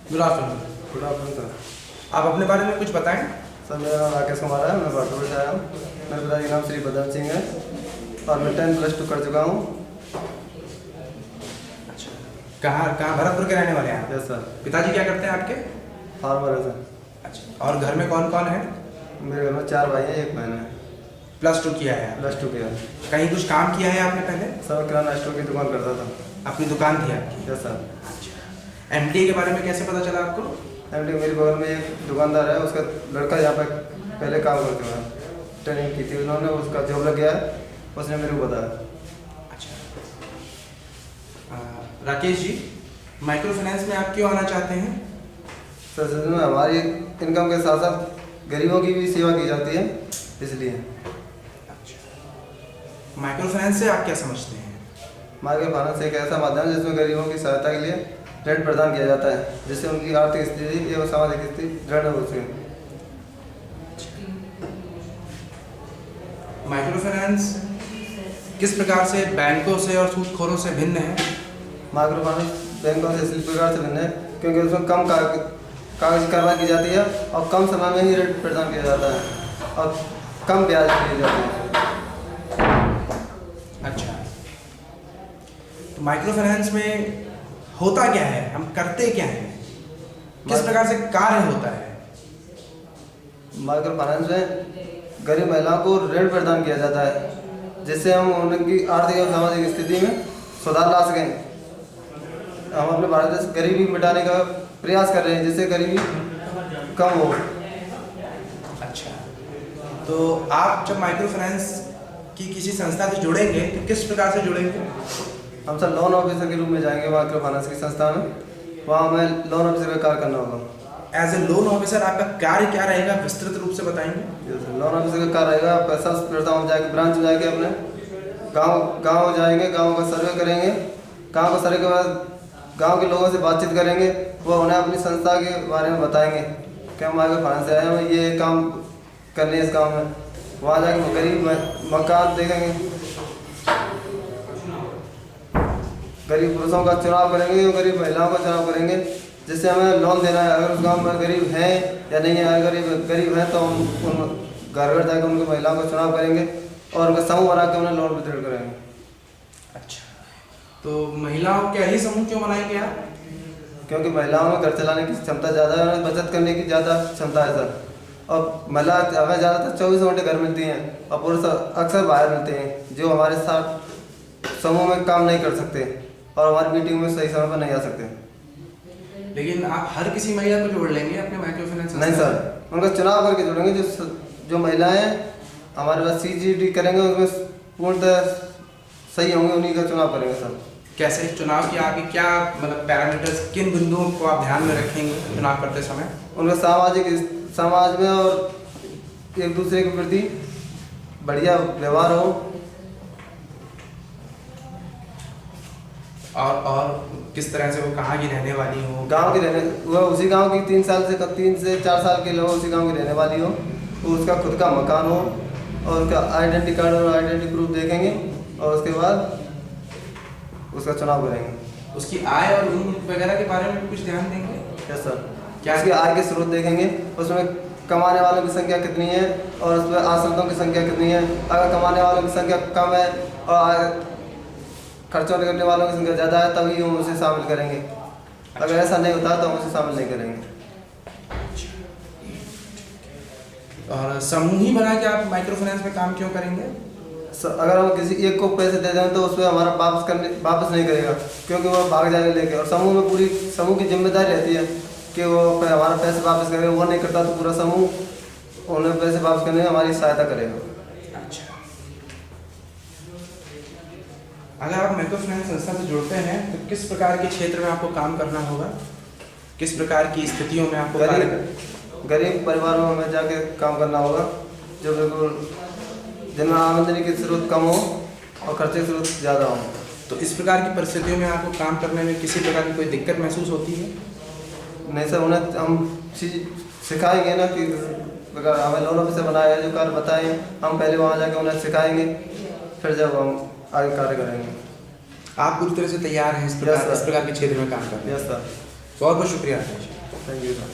Good afternoon. Good afternoon sir. आप अपने बारे में कुछ बताएं। सर मेरा नाम राकेश कुमार है, मैं भरतपुर से आया हूँ। मेरे पिताजी का नाम श्री बदन सिंह है और मैं 10+2 कर चुका हूँ। अच्छा, कहाँ भरतपुर के रहने वाले हैं आप? Yes sir. पिताजी क्या करते हैं आपके? फार्मर है सर। अच्छा, और घर में कौन कौन है? मेरे घर में 4 भाई हैं, 1 बहन है। +2 किया है? +2 किया। कहीं कुछ काम किया है आपने पहले? सर किराना स्टोर की दुकान करता था। अपनी दुकान थी आपकी? Yes sir. अच्छा, MTA के बारे में कैसे पता चला आपको? MTA मेरे बगल में एक दुकानदार है, उसका लड़का यहाँ पर पहले काम कर चुका है, ट्रेनिंग की थी उन्होंने, उसका जॉब लग गया है, उसने मेरे को बताया। अच्छा, राकेश जी, माइक्रो फाइनेंस में आप क्यों आना चाहते हैं? सर सच में हमारी इनकम के साथ साथ गरीबों की भी सेवा की जाती है, इसलिए। अच्छा, माइक्रो फाइनेंस से आप क्या समझते हैं? माइक्रो फाइनेंस एक ऐसा माध्यम है जिसमें गरीबों की सहायता के लिए ऋण प्रदान किया जाता है, जिससे उनकी आर्थिक स्थिति एवं सामाजिक स्थिति दृढ़ हो सके। माइक्रो फाइनेंस किस प्रकार से बैंकों से और सूदखोरों से भिन्न है? माइक्रो फाइनेंस बैंकों से इस प्रकार से भिन्न है क्योंकि उसमें कम कागज कार्रवाई की जाती है और कम समय में ही ऋण प्रदान किया जाता है और कम ब्याज दिए जाते हैं। अच्छा, तो माइक्रो फाइनेंस में होता क्या है, हम करते क्या हैं, किस प्रकार से कार्य होता है? माइक्रो फाइनेंस में गरीब महिलाओं को ऋण प्रदान किया जाता है, जिससे हम उनकी आर्थिक और सामाजिक स्थिति में सुधार ला सकें। हम अपने भारत देश गरीबी मिटाने का प्रयास कर रहे हैं, जिससे गरीबी कम हो। अच्छा, तो आप जब माइक्रो फाइनेंस की किसी संस्था से जुड़ेंगे तो किस प्रकार से जुड़ेंगे? हम सर लोन ऑफिसर के रूप में जाएंगे माइक्रो फाइनेंस की संस्था में, वहाँ हमें लोन ऑफिसर का कार्य करना होगा। एज ए लोन ऑफिसर आपका कार्य क्या रहेगा, विस्तृत रूप से बताएंगे? लोन ऑफिसर का कार्य रहेगा, पैसा प्रथम जाके ब्रांच में जाके अपने गाँव जाएंगे, गाँव का सर्वे करेंगे। गाँव का सर्वे के बाद गांव के लोगों से बातचीत करेंगे, वो उन्हें अपनी संस्था के बारे में बताएंगे कि हम माइक्रो फाइनेंस से आए हैं, ये काम करने इस काम में। वहाँ जाके गरीब मकान देखेंगे, गरीब पुरुषों का चुनाव करेंगे और गरीब महिलाओं का चुनाव करेंगे, जिससे हमें लोन देना है। अगर उस गाँव में गरीब हैं या नहीं है, अगर गरीब हैं तो हम उन घर घर जाकर उनकी महिलाओं का चुनाव करेंगे और उनका समूह बना के उन्हें लोन वितरण करेंगे। अच्छा, तो महिलाओं के ही समूह क्यों बनाएंगे आप? क्योंकि महिलाओं में घर चलाने की क्षमता ज़्यादा है, बचत करने की ज़्यादा क्षमता है सर। और महिला हमें ज़्यादातर 24 घंटे घर मिलती हैं और पुरुष अक्सर बाहर मिलते हैं, जो हमारे साथ समूह में काम नहीं कर सकते और हमारी मीटिंग में सही समय पर नहीं आ सकते। लेकिन आप हर किसी महिला को जोड़ लेंगे अपने माइक्रो फाइनेंस? नहीं सर, उनका चुनाव करके जोड़ेंगे। जो महिलाएँ हमारे पास CGD करेंगे, उसमें पूर्णतः सही होंगे, उन्हीं का चुनाव करेंगे सर। कैसे चुनाव की आगे क्या मतलब पैरामीटर्स, किन बिंदुओं को आप ध्यान में रखेंगे चुनाव करते समय? उनका समाज में और एक दूसरे के प्रति बढ़िया व्यवहार हो और किस तरह से वो कहाँ की रहने वाली हो, गांव की रहने, वह उसी गांव की 3 से 4 साल के लोग उसी गांव की रहने वाली हो, तो उसका खुद का मकान हो और उसका आइडेंटिटी कार्ड और आइडेंटिटी प्रूफ देखेंगे और उसके बाद उसका चुनाव करेंगे। उसकी आय और उम्र वगैरह के बारे में कुछ ध्यान देंगे? Yes sir. क्या उसकी आय के स्रोत देखेंगे, उसमें कमाने वालों की संख्या कितनी है और उसमें आश्रितों की संख्या कितनी है। अगर कमाने वालों की संख्या कम है और खर्चों करने वालों की संख्या ज़्यादा है, तभी हम उसे शामिल करेंगे। अगर ऐसा नहीं होता तो हम उसे शामिल नहीं करेंगे। और समूह ही बना के आप माइक्रो फाइनेंस में काम क्यों करेंगे? अगर हम किसी एक को पैसे दे दें तो उस पर हमारा वापस नहीं करेगा, क्योंकि वो भाग जाएगा लेके। और समूह में पूरी समूह की जिम्मेदारी रहती है कि वो हमारा पैसे वापस करेगा। वो नहीं करता तो पूरा समूह उन्हें पैसे वापस करने में हमारी सहायता करेगा। अच्छा, अगर आप माइक्रो फाइनेंस संस्था से जुड़ते हैं तो किस प्रकार के क्षेत्र में आपको काम करना होगा, किस प्रकार की स्थितियों में आपको गरीब परिवारों में जाके काम करना होगा, जो बिल्कुल जिनमें आमदनी के स्रोत कम हो और खर्चे के स्रोत ज़्यादा हो। तो इस प्रकार की परिस्थितियों में आपको काम करने में किसी प्रकार की कोई दिक्कत महसूस होती है? नहीं सर, उन्हें हम चीज़ सिखाएंगे ना कि अगर हमें लोन ऑफिसर बनाया है, जो कार्य बताएं, हम पहले वहाँ जाके उन्हें सिखाएंगे, फिर जब हम आगे कार्य करेंगे। आप पूरी तरह से तैयार हैं इस प्रकार के क्षेत्र में काम करने? Yes sir. बहुत बहुत शुक्रिया। Thank you sir.